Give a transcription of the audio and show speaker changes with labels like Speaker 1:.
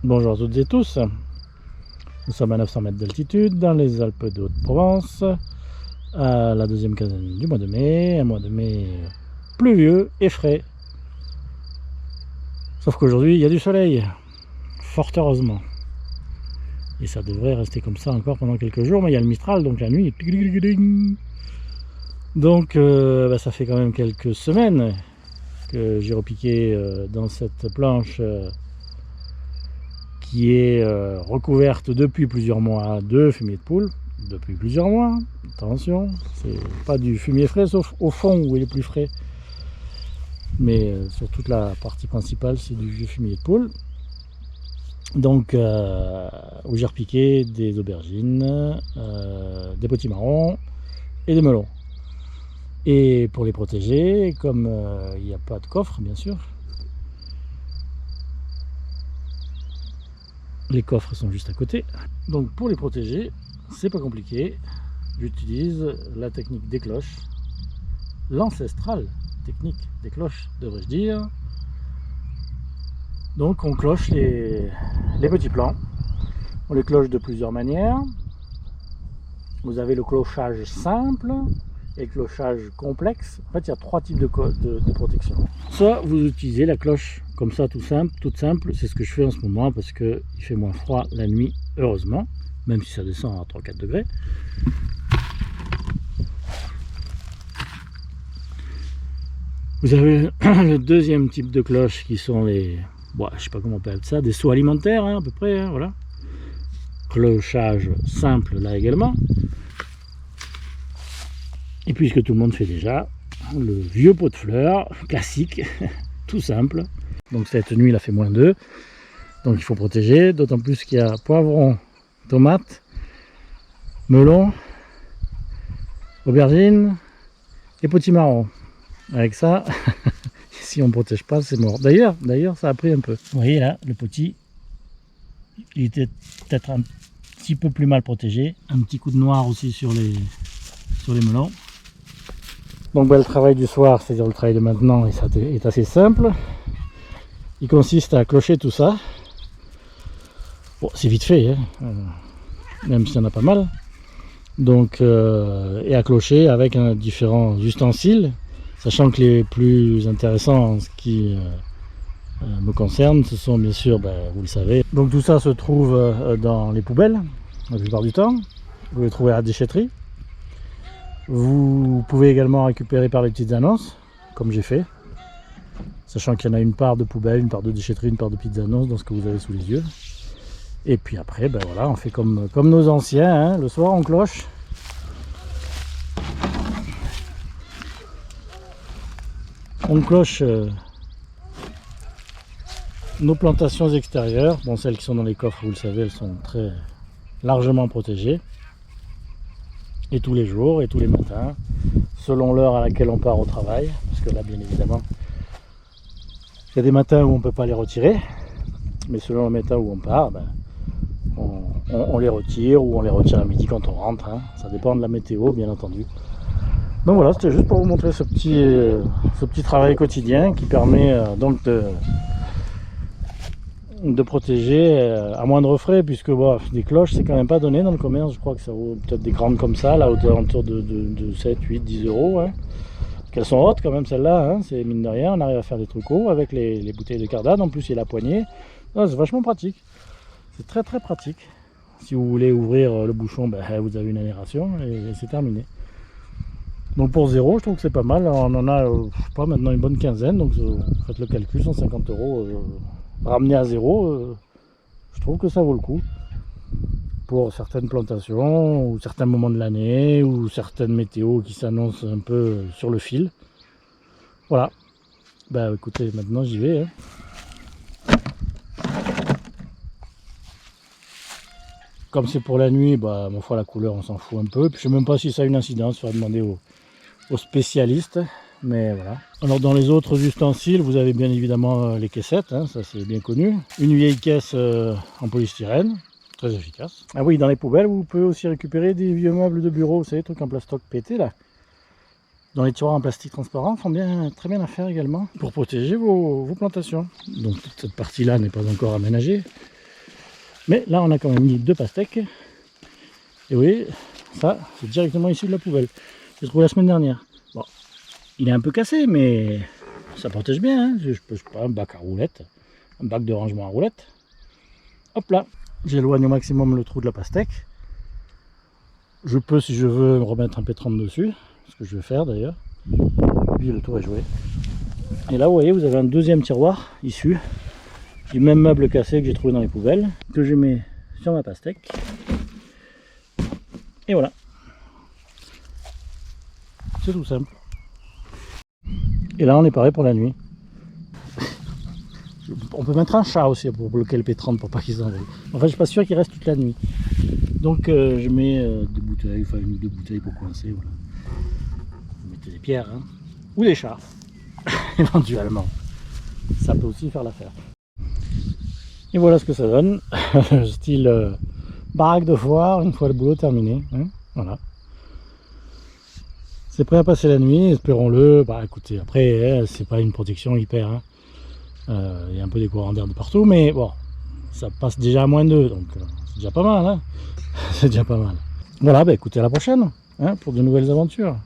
Speaker 1: Bonjour à toutes et tous, nous sommes à 900 mètres d'altitude dans les Alpes de Haute-Provence, à la deuxième quinzaine du mois de mai, un mois de mai pluvieux et frais. Sauf qu'aujourd'hui il y a du soleil, fort heureusement. Et ça devrait rester comme ça encore pendant quelques jours, mais il y a le Mistral, donc la nuit. Donc ça fait quand même quelques semaines que j'ai repiqué dans cette planche qui est recouverte depuis plusieurs mois de fumier de poule. Depuis plusieurs mois, attention, c'est pas du fumier frais sauf au fond où il est plus frais. Mais sur toute la partie principale, c'est du vieux fumier de poule. Donc, où j'ai repiqué des aubergines, des potimarrons et des melons. Et pour les protéger, comme il n'y a pas de coffre, bien sûr, les coffres sont juste à côté. Donc pour les protéger, c'est pas compliqué. J'utilise la technique des cloches, l'ancestrale technique des cloches, devrais-je dire. Donc on cloche les petits plants. On les cloche de plusieurs manières. Vous avez le clochage simple et le clochage complexe. En fait, il y a trois types de protection. Soit vous utilisez la cloche comme ça, toute simple. C'est ce que je fais en ce moment parce qu'il fait moins froid la nuit, heureusement, même si ça descend à 3-4 degrés. Vous avez le deuxième type de cloche qui sont les, je sais pas comment on appelle ça, des seaux alimentaires, hein, à peu près, hein, voilà. Clochage simple là également. Et puis ce que tout le monde fait déjà, le vieux pot de fleurs, classique, tout simple. Donc cette nuit il a fait -2, donc il faut protéger, d'autant plus qu'il y a poivrons, tomates, melons, aubergines et potimarrons. Avec ça, si on ne protège pas, c'est mort. D'ailleurs, ça a pris un peu. Vous voyez là, le petit, il était peut-être un petit peu plus mal protégé. Un petit coup de noir aussi sur les melons. Donc le travail du soir, c'est-à-dire le travail de maintenant, est assez simple. Il consiste à clocher tout ça. Bon, c'est vite fait, hein, même s'il y en a pas mal. Donc, et à clocher avec différents ustensiles. Sachant que les plus intéressants en ce qui me concerne, ce sont bien sûr, vous le savez. Donc tout ça se trouve dans les poubelles, la plupart du temps. Vous les trouvez à la déchetterie. Vous pouvez également récupérer par les petites annonces, comme j'ai fait. Sachant qu'il y en a une part de poubelle, une part de déchetterie, une part de petites annonces dans ce que vous avez sous les yeux. Et puis après, voilà, on fait comme nos anciens, hein. Le soir on cloche. On cloche nos plantations extérieures. Bon, celles qui sont dans les coffres, vous le savez, elles sont très largement protégées. Et tous les jours et tous les matins, selon l'heure à laquelle on part au travail. Parce que là, bien évidemment, il y a des matins où on ne peut pas les retirer. Mais selon le matin où on part, on les retire ou on les retire à midi quand on rentre. Hein. Ça dépend de la météo, bien entendu. Donc voilà, c'était juste pour vous montrer ce petit travail quotidien qui permet donc de protéger à moindre frais, puisque des cloches c'est quand même pas donné dans le commerce. Je crois que ça vaut peut-être des grandes comme ça, là autour de 7, 8, 10 euros. Hein. Qu'elles sont hautes quand même celles-là, hein. C'est mine de rien, on arrive à faire des trucs hauts avec les bouteilles de cardade. En plus il y a la poignée, c'est vachement pratique, c'est très très pratique. Si vous voulez ouvrir le bouchon, vous avez une aération et c'est terminé. Donc pour 0, je trouve que c'est pas mal. On en a, je sais pas, maintenant une bonne quinzaine. Donc faites le calcul, 150 euros ramené à 0. Je trouve que ça vaut le coup. Pour certaines plantations, ou certains moments de l'année, ou certaines météos qui s'annoncent un peu sur le fil. Voilà. Écoutez, maintenant j'y vais. Hein. Comme c'est pour la nuit, ma foi, la couleur, on s'en fout un peu. Puis, je ne sais même pas si ça a une incidence, il faudra demander aux spécialistes. Mais voilà. Alors dans les autres ustensiles, vous avez bien évidemment les caissettes, hein, ça c'est bien connu. Une vieille caisse en polystyrène, très efficace. Ah oui, dans les poubelles, vous pouvez aussi récupérer des vieux meubles de bureau, vous savez, trucs en plastoc pété là. Dans les tiroirs en plastique transparent, font très bien affaire également pour protéger vos plantations. Donc toute cette partie-là n'est pas encore aménagée. Mais là, on a quand même mis 2 pastèques. Et oui, ça, c'est directement issu de la poubelle. J'ai trouvé la semaine dernière. Bon, il est un peu cassé, mais ça protège bien. Hein. Je sais pas, un bac à roulettes, un bac de rangement à roulettes. Hop là, j'éloigne au maximum le trou de la pastèque. Je peux, si je veux, remettre un pétron dessus, ce que je vais faire d'ailleurs. Puis le tour est joué. Et là, vous voyez, vous avez un deuxième tiroir issu du même meuble cassé que j'ai trouvé dans les poubelles, que je mets sur ma pastèque. Et voilà. C'est tout simple. Et là, on est paré pour la nuit. On peut mettre un chat aussi pour bloquer le pétron pour pas qu'il s'envole. Enfin, je suis pas sûr qu'il reste toute la nuit. Donc, je mets 2 bouteilles, enfin 1 ou 2 bouteilles pour coincer. Voilà. Vous mettez des pierres, hein, ou des chats, éventuellement. Ça peut aussi faire l'affaire. Et voilà ce que ça donne. Style baraque de foire, une fois le boulot terminé. Hein, voilà. C'est prêt à passer la nuit, espérons-le. Bah écoutez, après, c'est pas une protection hyper. Hein. Y a un peu des courants d'air de partout, mais bon, ça passe déjà à -2, donc c'est déjà pas mal. Hein. C'est déjà pas mal. Voilà, bah écoutez, à la prochaine, hein, pour de nouvelles aventures.